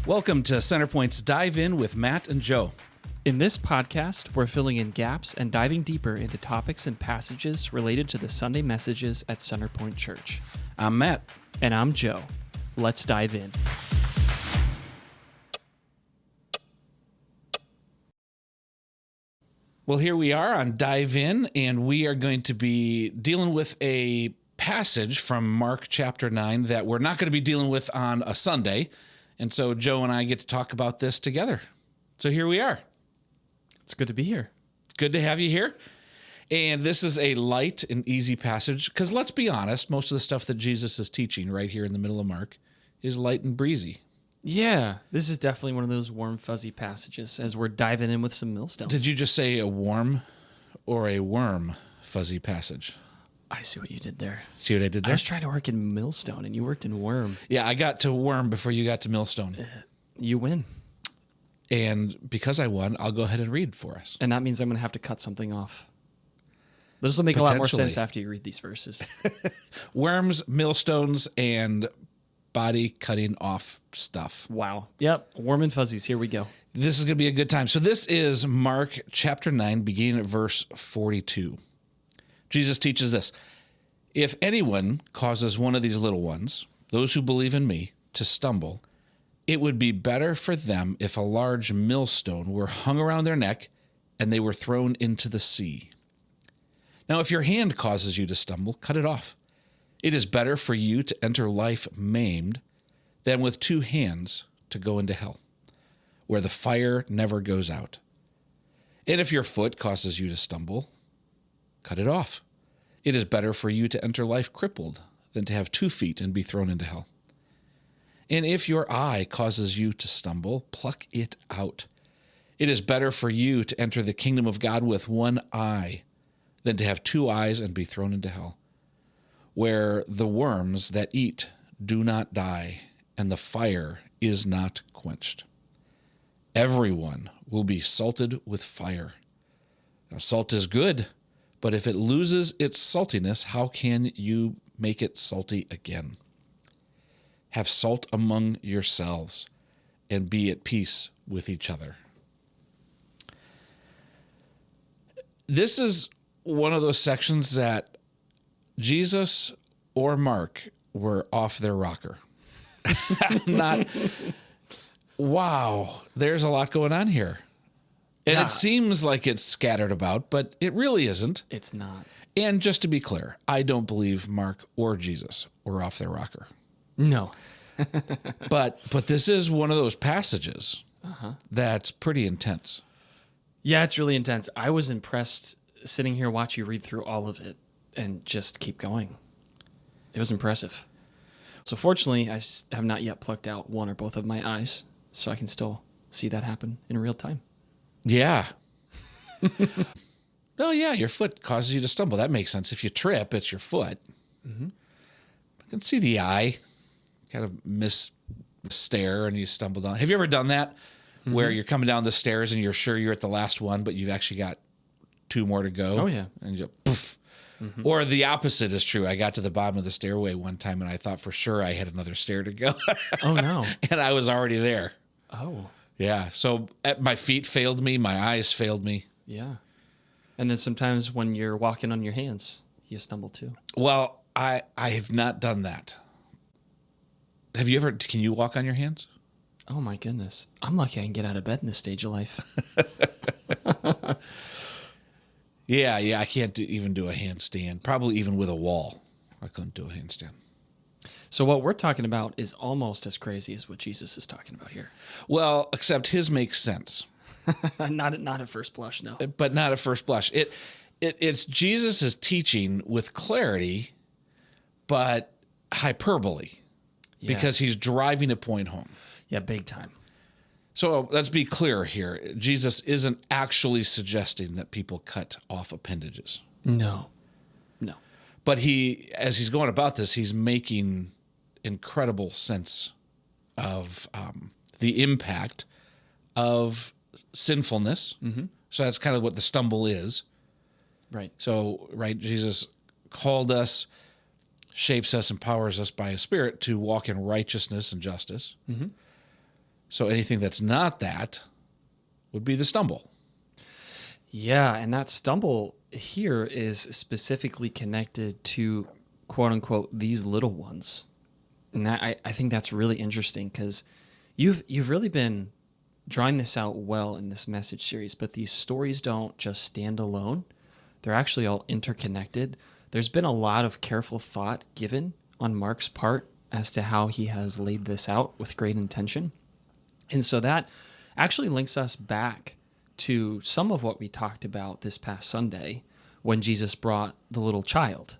Welcome to Centerpoint's Dive In with Matt and Joe. In this podcast, we're filling in gaps and diving deeper into topics and passages related to the Sunday messages at Centerpoint Church. I'm Matt. And I'm Joe. Let's dive in. Well, here we are on Dive In, and we are going to be dealing with a passage from Mark chapter 9 that we're not going to be dealing with on a Sunday. And so Joe and I get to talk about this together. So here we are. It's good to be here. Good to have you here. And this is a light and easy passage because let's be honest, most of the stuff that Jesus is teaching right here in the middle of Mark is light and breezy. Yeah, this is definitely one of those warm, fuzzy passages as we're diving in with some millstones. Did you just say a warm or a worm fuzzy passage? I see what you did there. See what I did there? I was trying to work in millstone and you worked in worm. Yeah, I got to worm before you got to millstone. You win. And because I won, I'll go ahead and read for us. And that means I'm going to have to cut something off. This will make a lot more sense after you read these verses. Worms, millstones, and body cutting off stuff. Wow. Yep. Warm and fuzzies. Here we go. This is going to be a good time. So this is Mark chapter 9, beginning at verse 42. Jesus teaches this: if anyone causes one of these little ones, those who believe in me, to stumble, it would be better for them if a large millstone were hung around their neck and they were thrown into the sea. Now, if your hand causes you to stumble, cut it off. It is better for you to enter life maimed than with two hands to go into hell, where the fire never goes out. And if your foot causes you to stumble, cut it off. It is better for you to enter life crippled than to have 2 feet and be thrown into hell. And if your eye causes you to stumble, pluck it out. It is better for you to enter the kingdom of God with one eye than to have 2 eyes and be thrown into hell, where the worms that eat do not die and the fire is not quenched. Everyone will be salted with fire. Now, salt is good, but if it loses its saltiness, how can you make it salty again? Have salt among yourselves and be at peace with each other. This is one of those sections that Jesus or Mark were off their rocker. Not, wow, there's a lot going on here. And Yeah. it seems like it's scattered about, but it really isn't. It's not. And just to be clear, I don't believe Mark or Jesus were off their rocker. No. But this is one of those passages that's pretty intense. Yeah, it's really intense. I was impressed sitting here watch you read through all of it and just keep going. It was impressive. So fortunately, I have not yet plucked out one or both of my eyes, so I can still see that happen in real time. Yeah. Oh, yeah, your foot causes you to stumble. That makes sense. If you trip, it's your foot. Mm-hmm. I can see the eye. Kind of misstare and you stumble down. Have you ever done that where you're coming down the stairs and you're sure you're at the last one, but you've actually got 2 more to go? Oh, yeah. And you poof. Mm-hmm. Or the opposite is true. I got to the bottom of the stairway one time and I thought for sure I had another stair to go. Oh, no. And I was already there. Oh, Yeah. So my feet failed me. My eyes failed me. yeah. And then sometimes when you're walking on your hands, you stumble too. Well, I have not done that. Have you ever, can you walk on your hands? Oh, my goodness. I'm lucky I can get out of bed in this stage of life. Yeah, I can't even do a handstand. Probably even with a wall, I couldn't do a handstand. So what we're talking about is almost as crazy as what Jesus is talking about here. Well, except his makes sense, Not at first blush, no. but not at first blush. It's Jesus' teaching with clarity, but hyperbole, Yeah. because he's driving a point home. Yeah, big time. So let's be clear here. Jesus isn't actually suggesting that people cut off appendages. No. But as he's going about this, he's making incredible sense of the impact of sinfulness. Mm-hmm. So that's kind of what the stumble is. Right. So, Jesus called us, shapes us, empowers us by his Spirit to walk in righteousness and justice. Mm-hmm. So anything that's not that would be the stumble. Yeah, and that stumble here is specifically connected to, quote unquote, these little ones. And that I think that's really interesting because you've really been drawing this out well in this message series, but these stories don't just stand alone. They're actually all interconnected. There's been a lot of careful thought given on Mark's part as to how he has laid this out with great intention. And so that actually links us back to some of what we talked about this past Sunday when Jesus brought the little child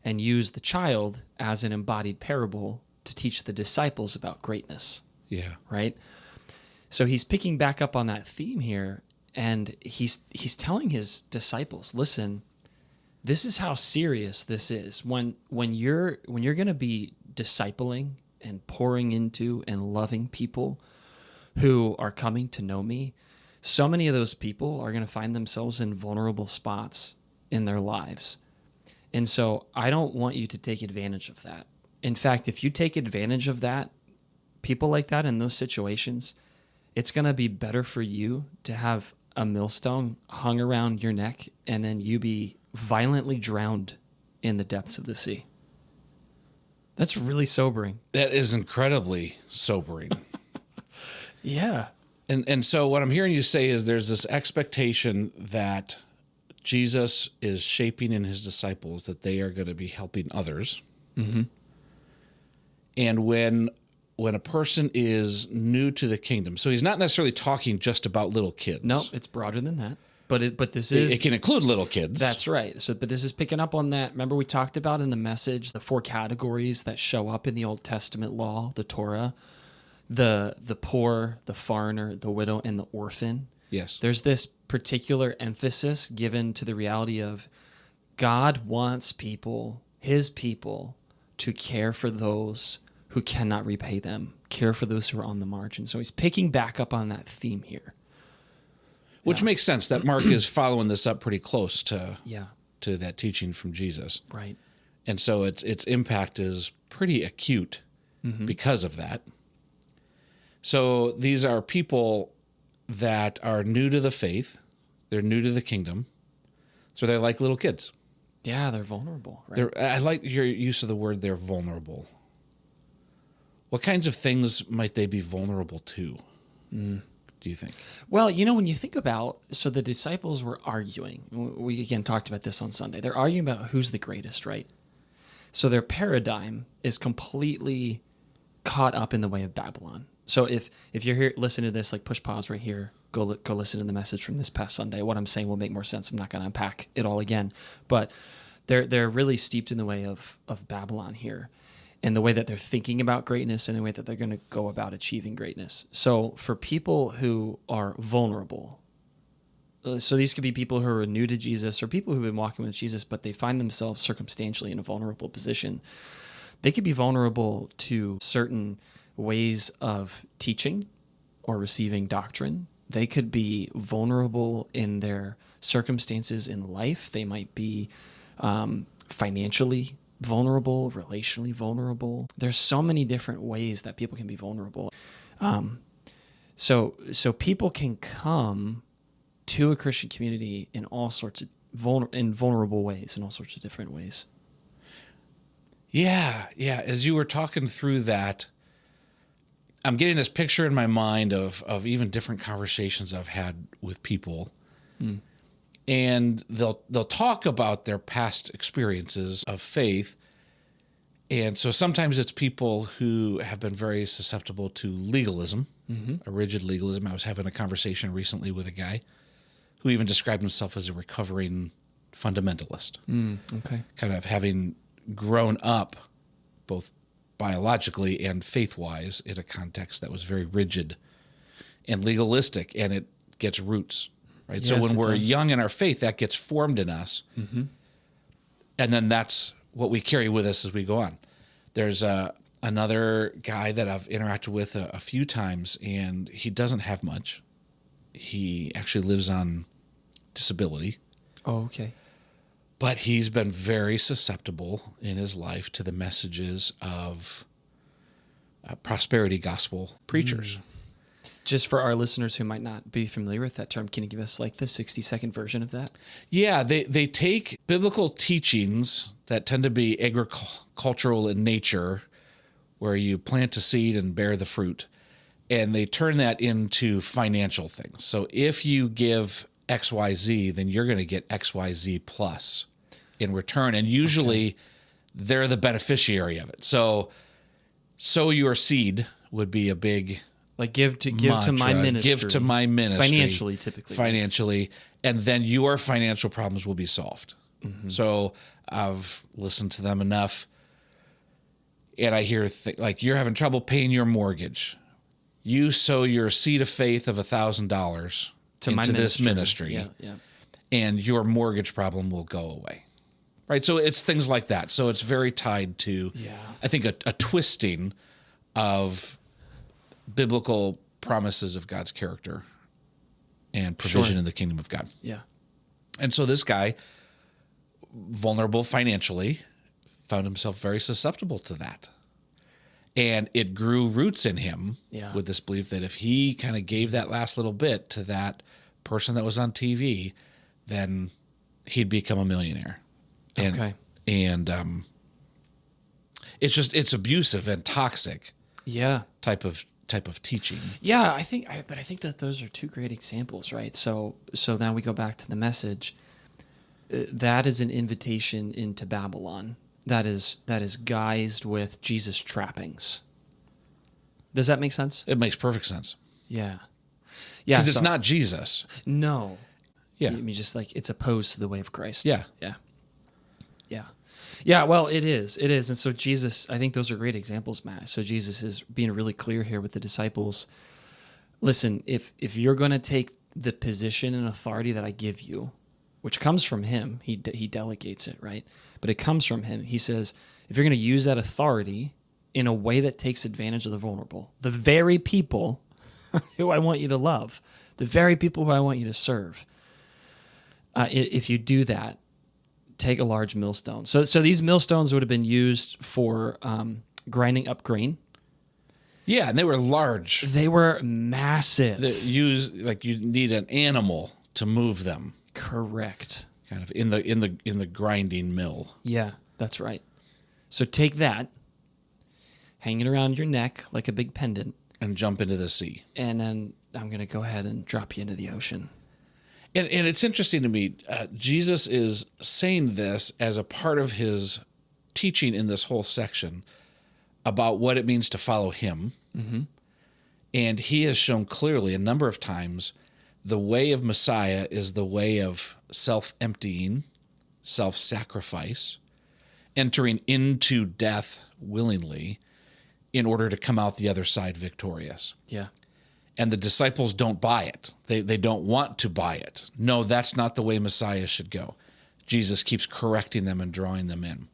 and used the child as an embodied parable to teach the disciples about greatness. Yeah. Right? So he's picking back up on that theme here, and he's telling his disciples, listen, this is how serious this is. When you're going to be discipling and pouring into and loving people who are coming to know me, so many of those people are going to find themselves in vulnerable spots in their lives. And so I don't want you to take advantage of that. In fact, if you take advantage of that, people like that in those situations, it's going to be better for you to have a millstone hung around your neck and then you be violently drowned in the depths of the sea. That's really sobering. That is incredibly sobering. Yeah. And so what I'm hearing you say is there's this expectation that Jesus is shaping in his disciples that they are going to be helping others. Mm-hmm. And when a person is new to the kingdom, so he's not necessarily talking just about little kids. No, it's broader than that. But this is... It can include little kids. That's right. So, but this is picking up on that. Remember we talked about in the message, the 4 categories that show up in the Old Testament law, the Torah, the poor, the foreigner, the widow, and the orphan. Yes. There's this particular emphasis given to the reality of God wants people, his people, to care for those who cannot repay them, care for those who are on the margin. So he's picking back up on that theme here. Which makes sense that Mark is following this up pretty close to that teaching from Jesus. Right. And so its impact is pretty acute because of that. So these are people that are new to the faith. They're new to the kingdom. So they're like little kids. Yeah, they're vulnerable. Right? I like your use of the word they're vulnerable. What kinds of things might they be vulnerable to, do you think? Well, when you think about, so the disciples were arguing. We again talked about this on Sunday. They're arguing about who's the greatest, right? So their paradigm is completely caught up in the way of Babylon. So if you're here, listen to this, like push pause right here, go listen to the message from this past Sunday. What I'm saying will make more sense. I'm not going to unpack it all again, but they're really steeped in the way of Babylon here, and the way that they're thinking about greatness and the way that they're going to go about achieving greatness. So for people who are vulnerable, so these could be people who are new to Jesus or people who've been walking with Jesus, but they find themselves circumstantially in a vulnerable position. They could be vulnerable to certain ways of teaching or receiving doctrine. They could be vulnerable in their circumstances in life. They might be financially vulnerable, relationally vulnerable. There's so many different ways that people can be vulnerable. So people can come to a Christian community in all sorts of vulnerable ways, in all sorts of different ways. Yeah. As you were talking through that, I'm getting this picture in my mind of even different conversations I've had with people. And they'll talk about their past experiences of faith. And so sometimes it's people who have been very susceptible to legalism, a rigid legalism. I was having a conversation recently with a guy who even described himself as a recovering fundamentalist. Okay. Kind of having grown up both biologically and faith-wise in a context that was very rigid and legalistic, and it gets roots, right? So when we're young in our faith, that gets formed in us, and then that's what we carry with us as we go on. There's another guy that I've interacted with a few times, and he doesn't have much. He actually lives on disability. Oh, okay. But he's been very susceptible in his life to the messages of prosperity gospel preachers. Just for our listeners who might not be familiar with that term, can you give us like the 60-second version of that? Yeah, they take biblical teachings that tend to be agricultural in nature, where you plant a seed and bear the fruit, and they turn that into financial things. So if you give XYZ, then you're going to get XYZ plus in return. And usually they're the beneficiary of it. So sow your seed would be a big Like give to mantra. my ministry. Give to my ministry. Financially, typically. Financially. And then your financial problems will be solved. So I've listened to them enough. And I hear like, you're having trouble paying your mortgage. You sow your seed of faith of $1,000 into this ministry, and your mortgage problem will go away. Right? So it's things like that. So it's very tied to, I think, a twisting of biblical promises of God's character and provision in the kingdom of God. Yeah. And so this guy, vulnerable financially, found himself very susceptible to that. And it grew roots in him with this belief that if he kind of gave that last little bit to that person that was on TV, then he'd become a millionaire. And, and it's abusive and toxic. Type of teaching. Yeah, I think that those are two great examples, right? So now we go back to the message. That is an invitation into Babylon. That is guised with Jesus trappings. Does that make sense? It makes perfect sense. Yeah. Because it's not Jesus. No. Yeah. I mean, just like it's opposed to the way of Christ. Yeah. Yeah. Yeah. Yeah, well, it is. It is. And so Jesus, I think those are great examples, Matt. So Jesus is being really clear here with the disciples. Listen, if you're going to take the position and authority that I give you, which comes from him, he delegates it, right? But it comes from him. He says, if you're going to use that authority in a way that takes advantage of the vulnerable, the very people who I want you to love, the very people who I want you to serve, if you do that, take a large millstone. So these millstones would have been used for grinding up grain. Yeah, and they were large. They were massive. You need an animal to move them. Correct. Kind of in the grinding mill. Yeah, that's right. So take that, hang it around your neck like a big pendant, and jump into the sea. And then I'm going to go ahead and drop you into the ocean. And it's interesting to me, Jesus is saying this as a part of his teaching in this whole section about what it means to follow him. Mm-hmm. And he has shown clearly a number of times the way of Messiah is the way of self-emptying, self-sacrifice, entering into death willingly in order to come out the other side victorious. Yeah. And the disciples don't buy it. They don't want to buy it. No, that's not the way Messiah should go. Jesus keeps correcting them and drawing them in.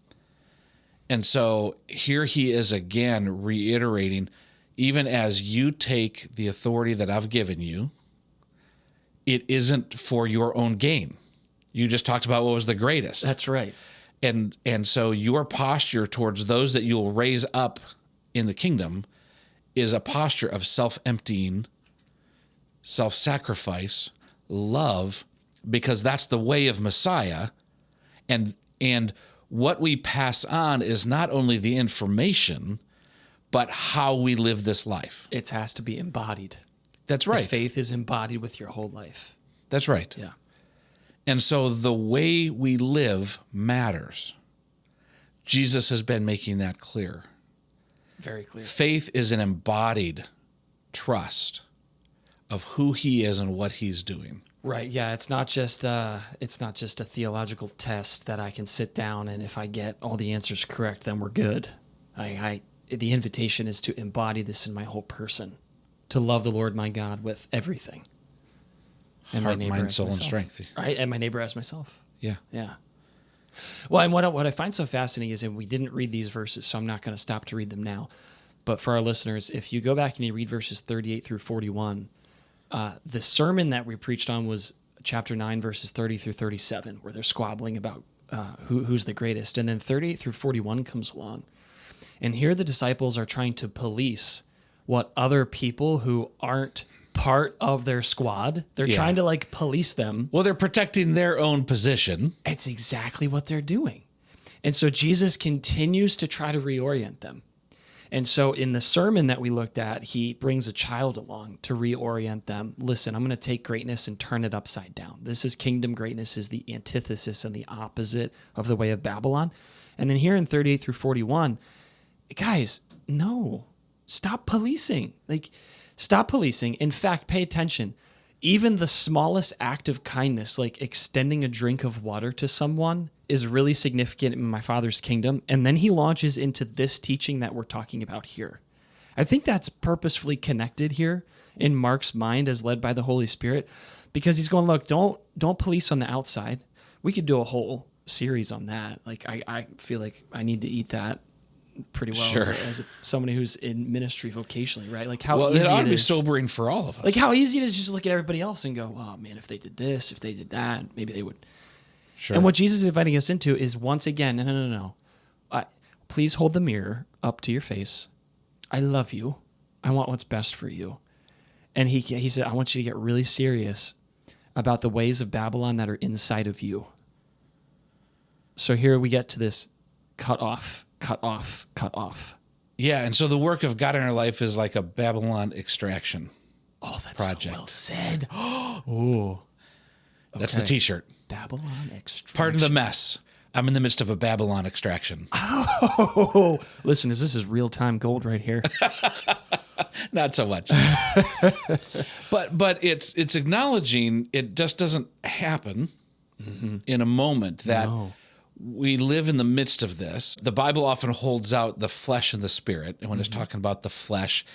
And so here he is again reiterating, even as you take the authority that I've given you, it isn't for your own gain. You just talked about what was the greatest. That's right. And so your posture towards those that you'll raise up in the kingdom is a posture of self-emptying, self-sacrifice, love, because that's the way of Messiah. And what we pass on is not only the information, but how we live this life. It has to be embodied. That's right. The faith is embodied with your whole life. That's right. Yeah. And so the way we live matters. Jesus has been making that clear. Very clear. Faith is an embodied trust of who he is and what he's doing. Right. Yeah. It's not just a theological test that I can sit down and if I get all the answers correct, then we're good. The invitation is to embody this in my whole person, to love the Lord my God with everything. And Heart, my neighbor mind, as soul, myself. and strength. Right. And my neighbor as myself. Yeah. Yeah. Well, and what I find so fascinating is that we didn't read these verses, so I'm not going to stop to read them now. But for our listeners, if you go back and you read verses 38 through 41, the sermon that we preached on was chapter 9, verses 30 through 37, where they're squabbling about who's the greatest. And then 38 through 41 comes along. And here the disciples are trying to police what other people who aren't part of their squad. They're Yeah. trying to like police them. Well, they're protecting their own position. It's exactly what they're doing. And so Jesus continues to try to reorient them. And so in the sermon that we looked at, he brings a child along to reorient them. Listen, I'm going to take greatness and turn it upside down. This is kingdom greatness is the antithesis and the opposite of the way of Babylon. And then here in 38 through 41, guys, no, stop policing. Like, stop policing. In fact, pay attention. Even the smallest act of kindness, like extending a drink of water to someone, is really significant in my Father's kingdom. And then he launches into this teaching that we're talking about here. I think that's purposefully connected here in Mark's mind as led by the Holy Spirit, because he's going, look, don't police on the outside. We could do a whole series on that. Like, I feel like I need to eat that pretty well Sure. as somebody who's in ministry vocationally, right? Like how Well, easy it ought it to be is. sobering for all of us. Like how easy it is just to look at everybody else and go, oh man, if they did this, if they did that, maybe they would. Sure. And what Jesus is inviting us into is once again, no. Please hold the mirror up to your face. I love you. I want what's best for you. And he said, I want you to get really serious about the ways of Babylon that are inside of you. So here we get to this cut off. Yeah, and so the work of God in our life is like a Babylon extraction. Oh, that's project. so well said. Oh, That's the T-shirt. Babylon extraction. Pardon the mess. I'm in the midst of a Babylon extraction. Oh, listeners, this is real-time gold right here. Not so much. but it's acknowledging it just doesn't happen in a moment that we live in the midst of this. The Bible often holds out the flesh and the spirit. And when it's talking about the flesh,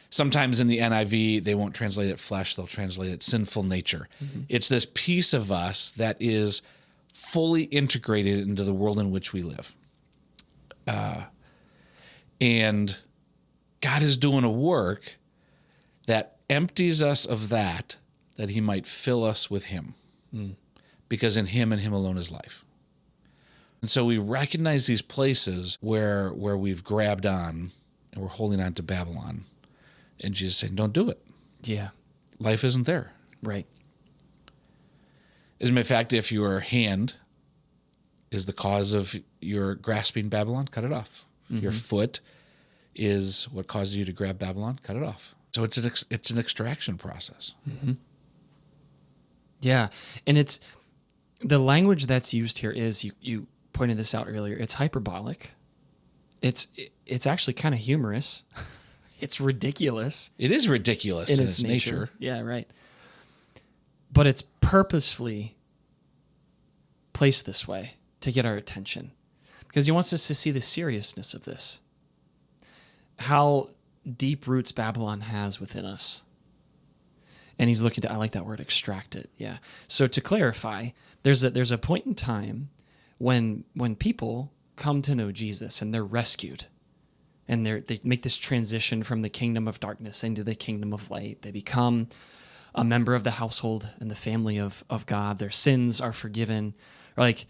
sometimes in the NIV, they won't translate it flesh, they'll translate it sinful nature. It's this piece of us that is fully integrated into the world in which we live. And God is doing a work that empties us of that he might fill us with him. Because in him and him alone is life. And so we recognize these places where we've grabbed on and we're holding on to Babylon. And Jesus saying, don't do it. Yeah. Life isn't there. Right. As a matter of fact, if your hand is the cause of your grasping Babylon, cut it off. If your foot is what causes you to grab Babylon, cut it off. So it's an extraction process. Yeah. And it's the language that's used here is you pointed this out earlier. It's hyperbolic. It's actually kind of humorous. It's ridiculous. It is ridiculous in its nature. Yeah, right. But it's purposefully placed this way to get our attention because he wants us to see the seriousness of this. How deep roots Babylon has within us. And he's looking to, I like that word, extract it. Yeah. So to clarify, there's a point in time when people come to know Jesus and they're rescued and they make this transition from the kingdom of darkness into the kingdom of light. They become a member of the household and the family of God. Their sins are forgiven. Like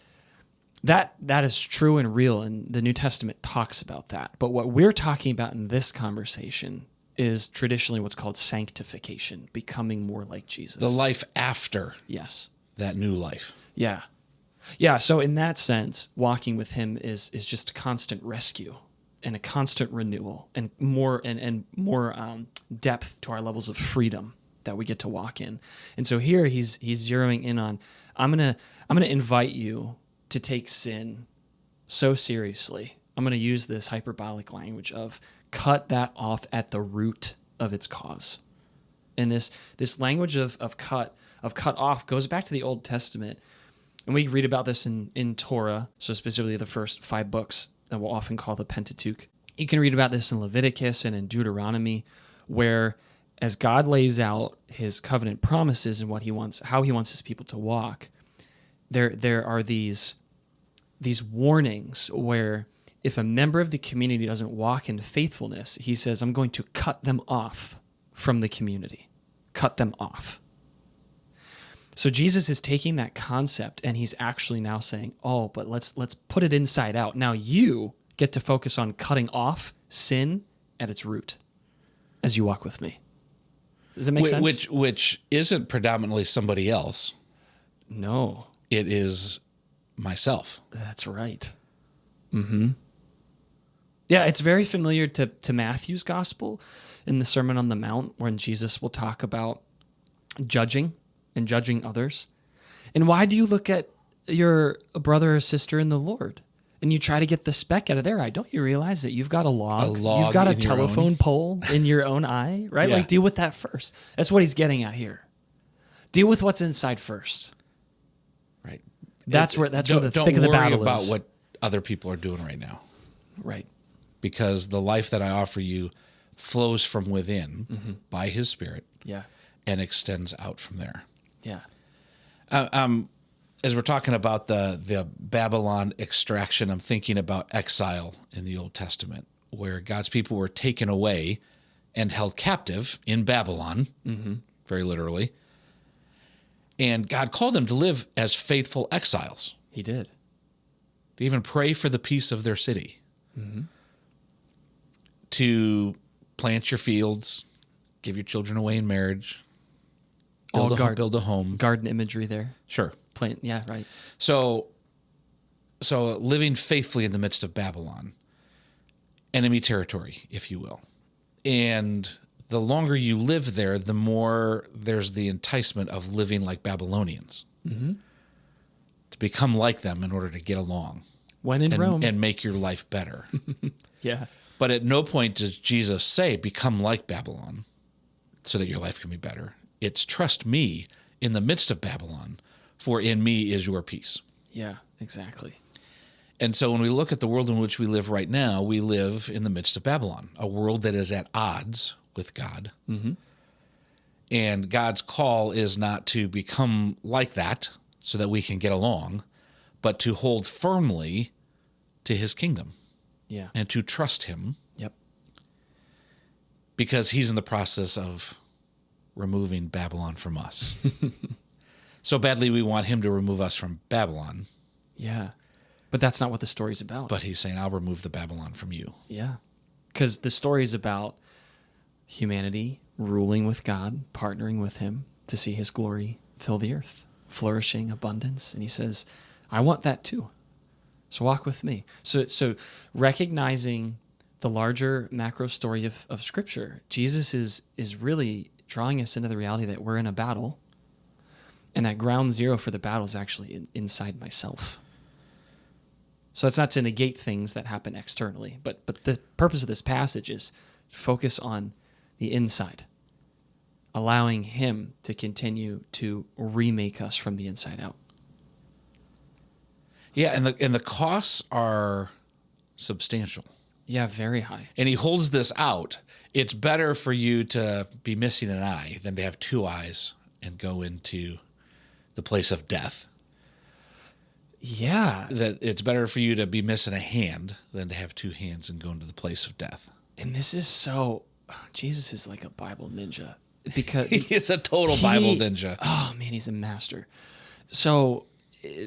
that is true and real, and the New Testament talks about that. But what we're talking about in this conversation is traditionally what's called sanctification, becoming more like Jesus. The life after that new life. Yeah. Yeah, so in that sense, walking with him is just a constant rescue and a constant renewal and more depth to our levels of freedom that we get to walk in. And so here he's zeroing in on, I'm gonna invite you to take sin so seriously. I'm gonna use this hyperbolic language of cut that off at the root of its cause. And this language of cut off goes back to the Old Testament. And we read about this in Torah, so specifically the first 5 books that we'll often call the Pentateuch. You can read about this in Leviticus and in Deuteronomy, where as God lays out his covenant promises and how he wants his people to walk, there are these warnings where if a member of the community doesn't walk in faithfulness, he says, I'm going to cut them off from the community. Cut them off. So Jesus is taking that concept and he's actually now saying, oh, but let's put it inside out. Now you get to focus on cutting off sin at its root as you walk with me. Does that make sense? Which isn't predominantly somebody else. No. It is myself. That's right. Mm-hmm. Yeah, it's very familiar to Matthew's gospel in the Sermon on the Mount, when Jesus will talk about judging and judging others. And why do you look at your brother or sister in the Lord and you try to get the speck out of their eye? Don't you realize that you've got a log you've got a telephone pole in your own eye, right? Yeah. Like, deal with that first. That's what he's getting at here. Deal with what's inside first. Right. That's where the thick of the battle is. Don't worry about what other people are doing right now. Right. Because the life that I offer you flows from within by his Spirit. Yeah. And extends out from there. Yeah. As we're talking about the Babylon extraction, I'm thinking about exile in the Old Testament, where God's people were taken away and held captive in Babylon, very literally. And God called them to live as faithful exiles. He did. To even pray for the peace of their city. To plant your fields, give your children away in marriage, build a home. Garden imagery there. Sure. Plant, yeah, right. So living faithfully in the midst of Babylon, enemy territory, if you will. And the longer you live there, the more there's the enticement of living like Babylonians. To become like them in order to get along. When in Rome. And make your life better. Yeah. But at no point does Jesus say, become like Babylon so that your life can be better. It's trust me in the midst of Babylon, for in me is your peace. Yeah, exactly. And so when we look at the world in which we live right now, we live in the midst of Babylon, a world that is at odds with God. And God's call is not to become like that so that we can get along, but to hold firmly to his kingdom. Yeah. And to trust him. Yep. Because he's in the process of removing Babylon from us. So badly we want him to remove us from Babylon. Yeah. But that's not what the story's about. But he's saying, I'll remove the Babylon from you. Yeah. Because the story's about humanity ruling with God, partnering with him to see his glory fill the earth, flourishing, abundance. And he says, I want that too. So walk with me. So recognizing the larger macro story of Scripture, Jesus is really drawing us into the reality that we're in a battle, and that ground zero for the battle is actually inside myself. So it's not to negate things that happen externally, but the purpose of this passage is to focus on the inside, allowing him to continue to remake us from the inside out. Yeah, and the costs are substantial. Yeah, very high. And he holds this out. It's better for you to be missing an eye than to have two eyes and go into the place of death. Yeah. That it's better for you to be missing a hand than to have two hands and go into the place of death. And this is so... Jesus is like a Bible ninja. Because he is a total Bible ninja. Oh, man, he's a master. So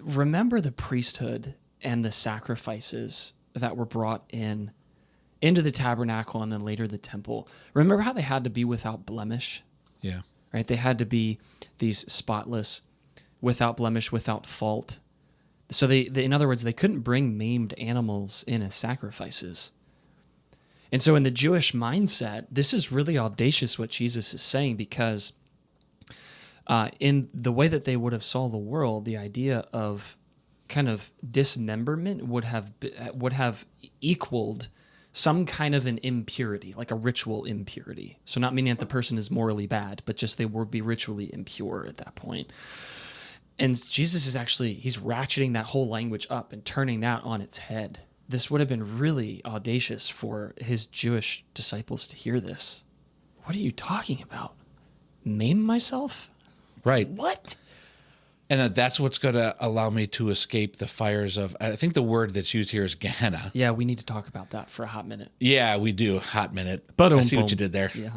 remember the priesthood and the sacrifices that were brought into the tabernacle and then later the temple. Remember how they had to be without blemish? Yeah. Right? They had to be these spotless, without blemish, without fault. So they in other words, they couldn't bring maimed animals in as sacrifices. And so in the Jewish mindset, this is really audacious what Jesus is saying, because in the way that they would have saw the world, the idea of kind of dismemberment would have equaled some kind of an impurity, like a ritual impurity. So not meaning that the person is morally bad, but just they would be ritually impure at that point. And Jesus is actually, he's ratcheting that whole language up and turning that on its head. This would have been really audacious for his Jewish disciples to hear this. What are you talking about? Maim myself? Right. What? And that's what's going to allow me to escape the fires of, I think the word that's used here is Gehenna. Yeah, we need to talk about that for a hot minute. Yeah, we do. Hot minute. But I see what you did there. Yeah.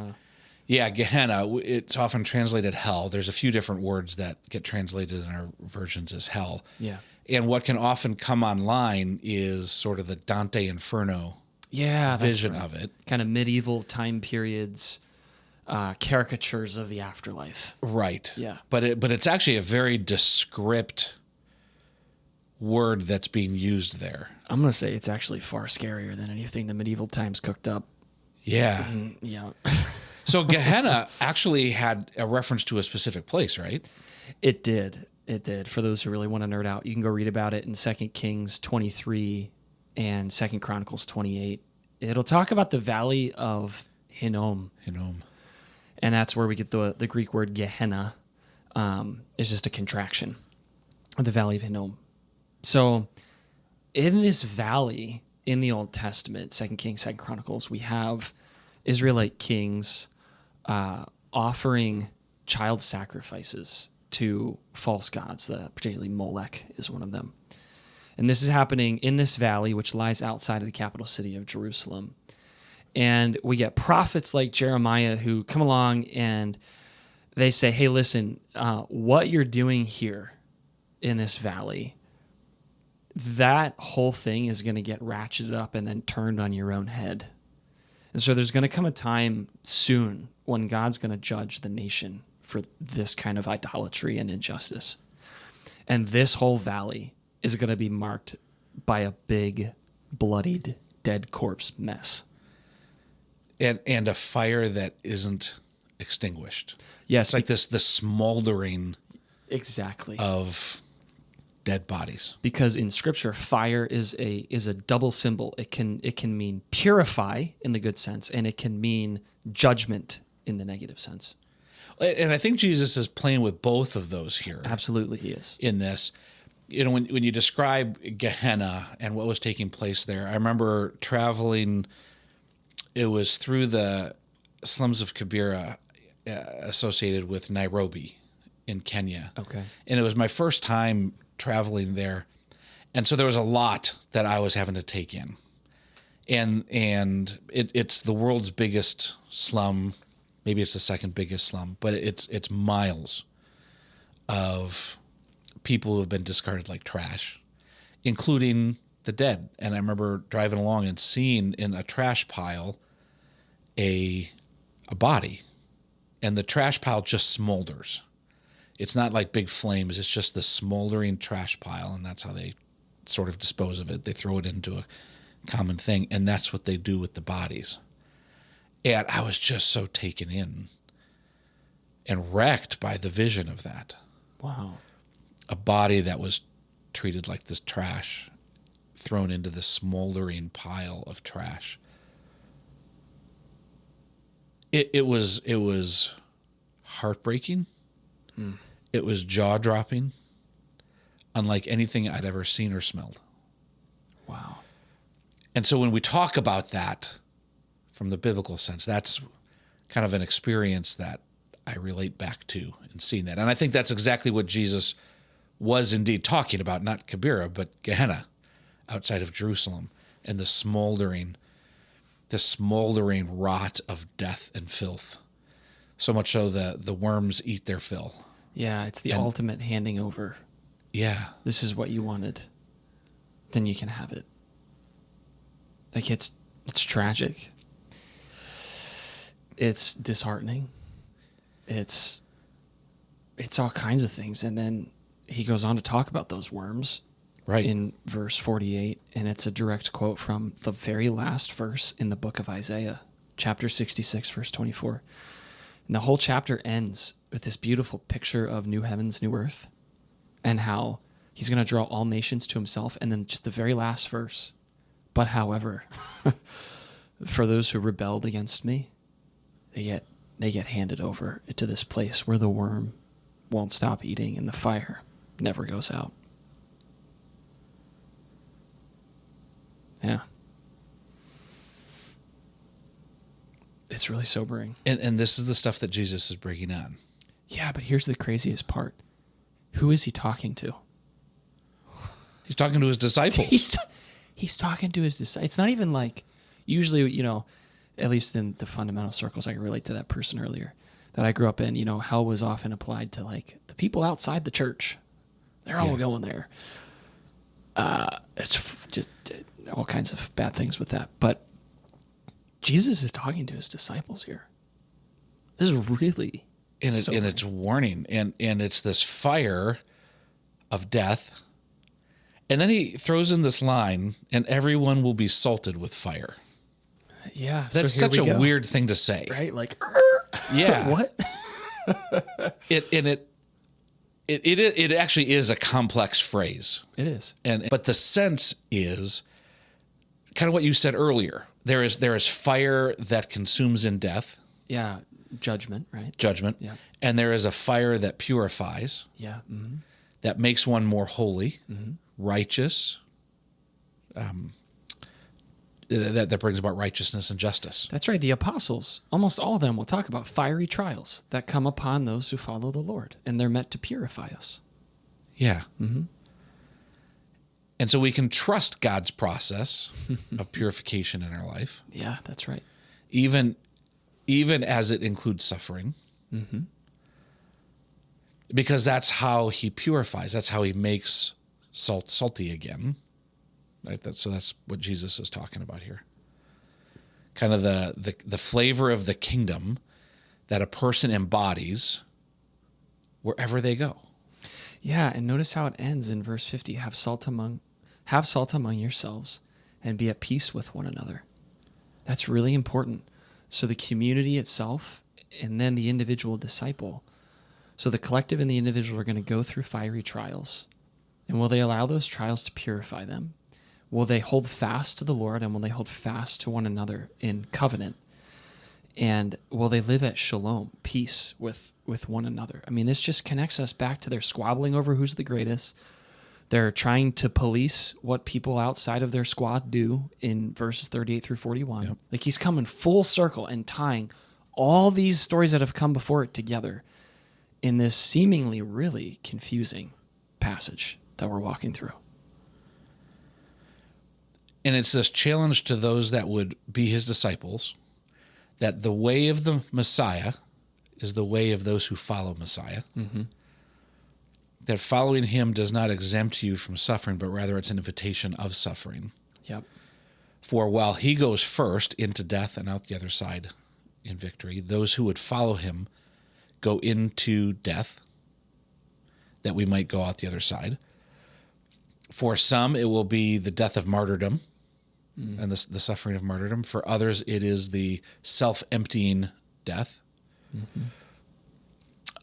Yeah, Gehenna, it's often translated hell. There's a few different words that get translated in our versions as hell. Yeah. And what can often come online is sort of the Dante Inferno vision of it. Kind of medieval time periods caricatures of the afterlife. Right. Yeah. But it's actually a very descript word that's being used there. I'm going to say it's actually far scarier than anything the medieval times cooked up. Yeah. Yeah. So Gehenna actually had a reference to a specific place, right? It did. It did. For those who really want to nerd out, you can go read about it in 2 Kings 23 and 2 Chronicles 28. It'll talk about the valley of Hinnom. And that's where we get the Greek word Gehenna. It's just a contraction of the valley of Hinnom. So in this valley in the Old Testament, 2 Kings, 2 Chronicles, we have Israelite kings offering child sacrifices to false gods, particularly Molech is one of them. And this is happening in this valley, which lies outside of the capital city of Jerusalem. And we get prophets like Jeremiah who come along and they say, hey, listen, what you're doing here in this valley, that whole thing is going to get ratcheted up and then turned on your own head. And so there's going to come a time soon when God's going to judge the nation for this kind of idolatry and injustice. And this whole valley is going to be marked by a big, bloodied, dead corpse mess. And a fire that isn't extinguished. Yes. It's like the smoldering exactly of dead bodies. Because in Scripture, fire is a double symbol. It can mean purify in the good sense, and it can mean judgment in the negative sense. And I think Jesus is playing with both of those here. Absolutely, he is. In this, when you describe Gehenna and what was taking place there, I remember traveling. It was through the slums of Kibera, associated with Nairobi in Kenya. Okay. And it was my first time traveling there. And so there was a lot that I was having to take in. And it's the world's biggest slum. Maybe it's the second biggest slum, but it's miles of people who have been discarded like trash, including the dead. And I remember driving along and seeing in a trash pile a body, and the trash pile just smolders. It's not like big flames. It's just the smoldering trash pile, and that's how they sort of dispose of it. They throw it into a common thing, and that's what they do with the bodies. And I was just so taken in and wrecked by the vision of that. Wow. A body that was treated like this trash, thrown into the smoldering pile of trash. It was heartbreaking. It was jaw-dropping, unlike anything I'd ever seen or smelled. Wow. And so when we talk about that from the biblical sense, that's kind of an experience that I relate back to and seeing that. And I think that's exactly what Jesus was indeed talking about, not Kibera, but Gehenna outside of Jerusalem, and the smoldering rot of death and filth. So much so the worms eat their fill. Yeah, it's the ultimate handing over. Yeah. This is what you wanted. Then you can have it. Like it's tragic. It's disheartening. It's all kinds of things. And then he goes on to talk about those worms. Right. In verse 48, and it's a direct quote from the very last verse in the book of Isaiah, chapter 66, verse 24. And the whole chapter ends with this beautiful picture of new heavens, new earth, and how he's going to draw all nations to himself. And then just the very last verse, but however, for those who rebelled against me, they get handed over to this place where the worm won't stop eating and the fire never goes out. Yeah. It's really sobering. And this is the stuff that Jesus is bringing on. Yeah, but here's the craziest part. Who is he talking to? He's talking to his disciples. He's talking to his disciples. It's not even like, usually, at least in the fundamental circles, I can relate to that person earlier that I grew up in, hell was often applied to like the people outside the church. They're all going there. It's just all kinds of bad things with that. But Jesus is talking to his disciples here. This is really and sobering. it's warning, and it's this fire of death. And then he throws in this line, and everyone will be salted with fire. Yeah. That's so here such we a go. weird thing to say. Right? Like, Yeah. what? It actually is a complex phrase. It is. But the sense is kind of what you said earlier. There is fire that consumes in death, Yeah. Judgment, right? judgment, Yeah. and there is a fire that purifies, Yeah. Mm-hmm. that makes one more holy, righteous, that brings about righteousness and justice. That's right. The apostles, almost all of them will talk about fiery trials that come upon those who follow the Lord, and they're meant to purify us. Yeah. And so we can trust God's process of purification in our life, Yeah, that's right. even as it includes suffering. Because that's how he purifies. That's how he makes salt salty again. Right? That's what Jesus is talking about here. Kind of the flavor of the kingdom that a person embodies wherever they go. Yeah, and notice how it ends in verse 50. Have salt among yourselves and be at peace with one another. That's really important. So the community itself and then the individual disciple. So the collective and the individual are going to go through fiery trials. And will they allow those trials to purify them? Will they hold fast to the Lord, and will they hold fast to one another in covenant? And will they live at shalom, peace with one another? I mean, this just connects us back to their squabbling over who's the greatest. They're trying to police what people outside of their squad do in verses 38 through 41. Yep. Like he's coming full circle and tying all these stories that have come before it together in this seemingly really confusing passage that we're walking through. And it's this challenge to those that would be his disciples, that the way of the Messiah is the way of those who follow Messiah. That following him does not exempt you from suffering, but rather it's an invitation of suffering. Yep. For while he goes first into death and out the other side in victory, those who would follow him go into death, that we might go out the other side. For some, it will be the death of martyrdom and the suffering of martyrdom. For others, it is the self-emptying death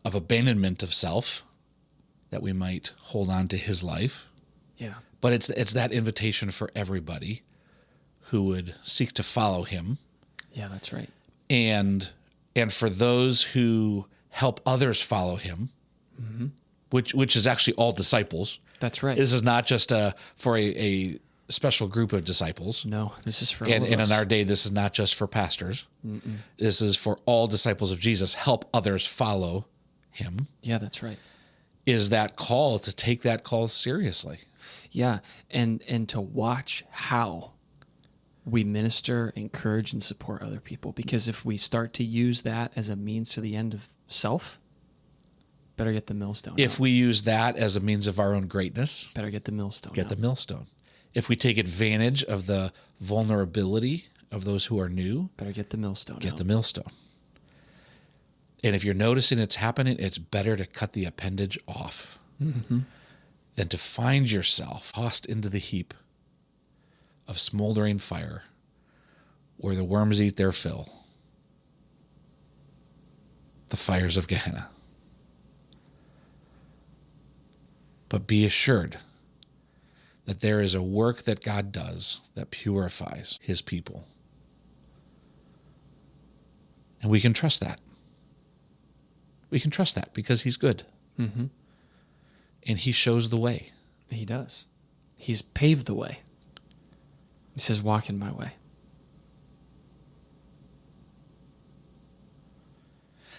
of abandonment of self, that we might hold on to his life. Yeah. But it's that invitation for everybody who would seek to follow him. Yeah, that's right. And for those who help others follow him, which is actually all disciples. That's right. This is not just for a special group of disciples. No, this is for all And of us. in our day, this is not just for pastors. This is for all disciples of Jesus. Help others follow him. Yeah, that's right. Is that call to take that call seriously. Yeah, and to watch how we minister, encourage, and support other people. Because if we start to use that as a means to the end of self, better get the millstone. If out. we use that as a means of our own greatness, Better get the millstone. get out. the millstone. If we take advantage of the vulnerability of those who are new, Better get the millstone. get out. the millstone. And if you're noticing it's happening, it's better to cut the appendage off than to find yourself tossed into the heap of smoldering fire where the worms eat their fill. The fires of Gehenna. But be assured that there is a work that God does that purifies his people. And we can trust that. We can trust that because he's good. Mm-hmm. And he shows the way. He does. He's paved the way. He says, walk in my way.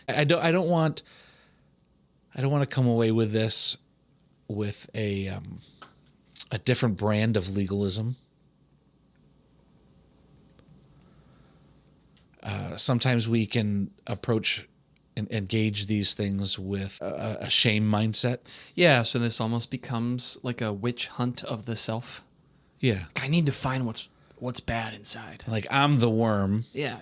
I don't want to come away with this with a different brand of legalism. Sometimes we can approach and engage these things with a shame mindset. Yeah, so this almost becomes like a witch hunt of the self. Yeah. I need to find what's bad inside. Like I'm the worm Yeah.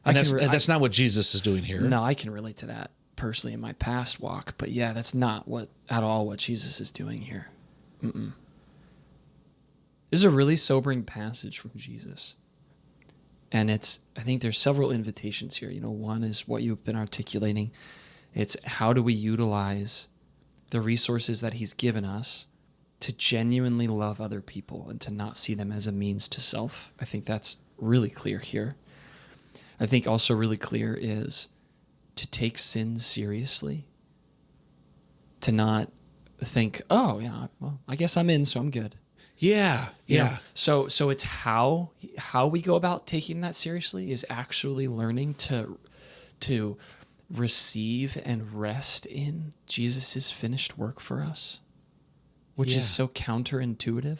And that's not what Jesus is doing here. No, I can relate to that personally in my past walk, but yeah, that's not at all what Jesus is doing here. Mm-mm. This is a really sobering passage from Jesus. And I think there's several invitations here. One is what you've been articulating. It's how do we utilize the resources that he's given us to genuinely love other people and to not see them as a means to self. I think that's really clear here. I think also really clear is to take sin seriously, to not think, oh, well, I guess I'm in, so I'm good. Yeah. So it's how we go about taking that seriously is actually learning to receive and rest in Jesus's finished work for us, which is so counterintuitive.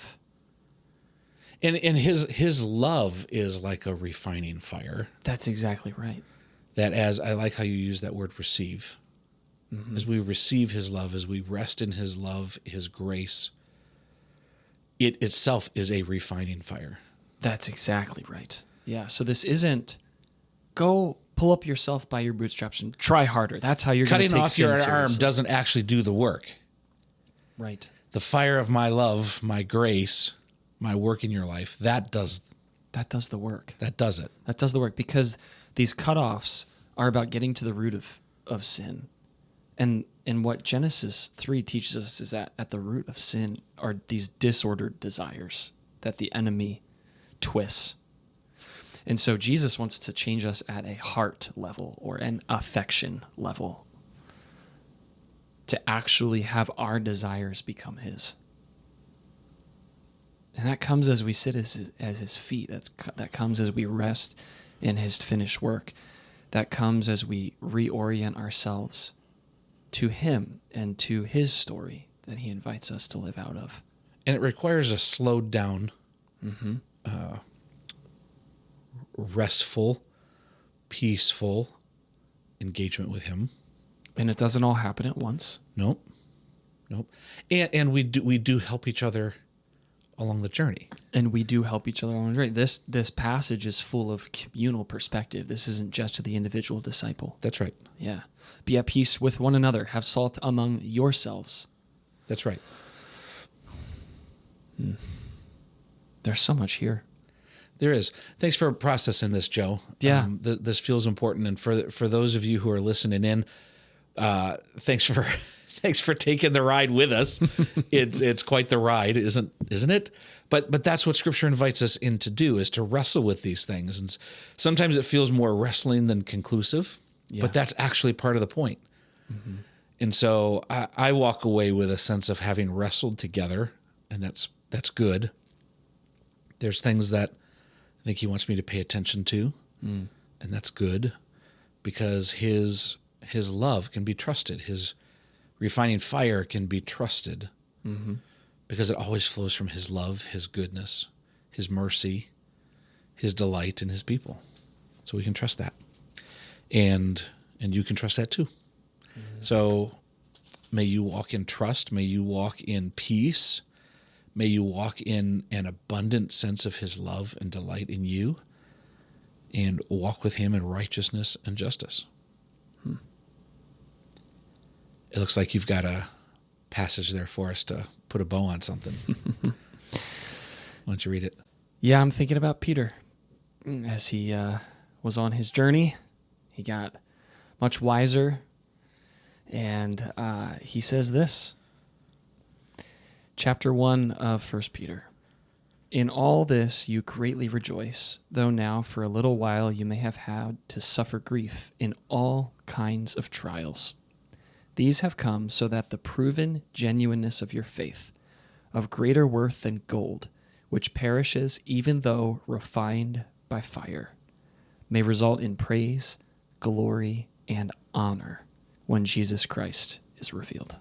And his love is like a refining fire. That's exactly right. That as I like how you use that word receive. Mm-hmm. As we receive his love, as we rest in his love, his grace, it itself is a refining fire. That's exactly right. Yeah. So this isn't go pull up yourself by your bootstraps and try harder. That's how you're going to take cutting off your seriously. arm doesn't actually do the work. Right. The fire of my love, my grace, my work in your life, that does the work. That does it. That does the work, because these cutoffs are about getting to the root of sin. And what Genesis 3 teaches us is that at the root of sin are these disordered desires that the enemy twists. And so Jesus wants to change us at a heart level or an affection level to actually have our desires become his. And that comes as we sit as his feet. That comes as we rest in his finished work. That comes as we reorient ourselves to him and to his story that he invites us to live out of. And it requires a slowed down, restful, peaceful engagement with him. And it doesn't all happen at once. Nope. And we do help each other along the journey. And we do help each other along the journey. This passage is full of communal perspective. This isn't just to the individual disciple. That's right. Yeah. Be at peace with one another. Have salt among yourselves. That's right. There's so much here. There is. Thanks for processing this, Joe. Yeah. This feels important. And for those of you who are listening in, thanks for taking the ride with us. It's quite the ride, isn't it? But that's what Scripture invites us in to do, is to wrestle with these things. And sometimes it feels more wrestling than conclusive, but that's actually part of the point. Mm-hmm. And so I walk away with a sense of having wrestled together, and that's good. There's things that I think he wants me to pay attention to, and that's good, because his love can be trusted. His refining fire can be trusted, because it always flows from his love, his goodness, his mercy, his delight in his people. So we can trust that. And you can trust that too. So may you walk in trust. May you walk in peace. May you walk in an abundant sense of his love and delight in you, and walk with him in righteousness and justice. It looks like you've got a passage there for us to put a bow on something. Why don't you read it? Yeah, I'm thinking about Peter. As he was on his journey, he got much wiser, and he says this. Chapter 1 of 1 Peter. In all this you greatly rejoice, though now for a little while you may have had to suffer grief in all kinds of trials. These have come so that the proven genuineness of your faith, of greater worth than gold, which perishes even though refined by fire, may result in praise, glory, and honor when Jesus Christ is revealed.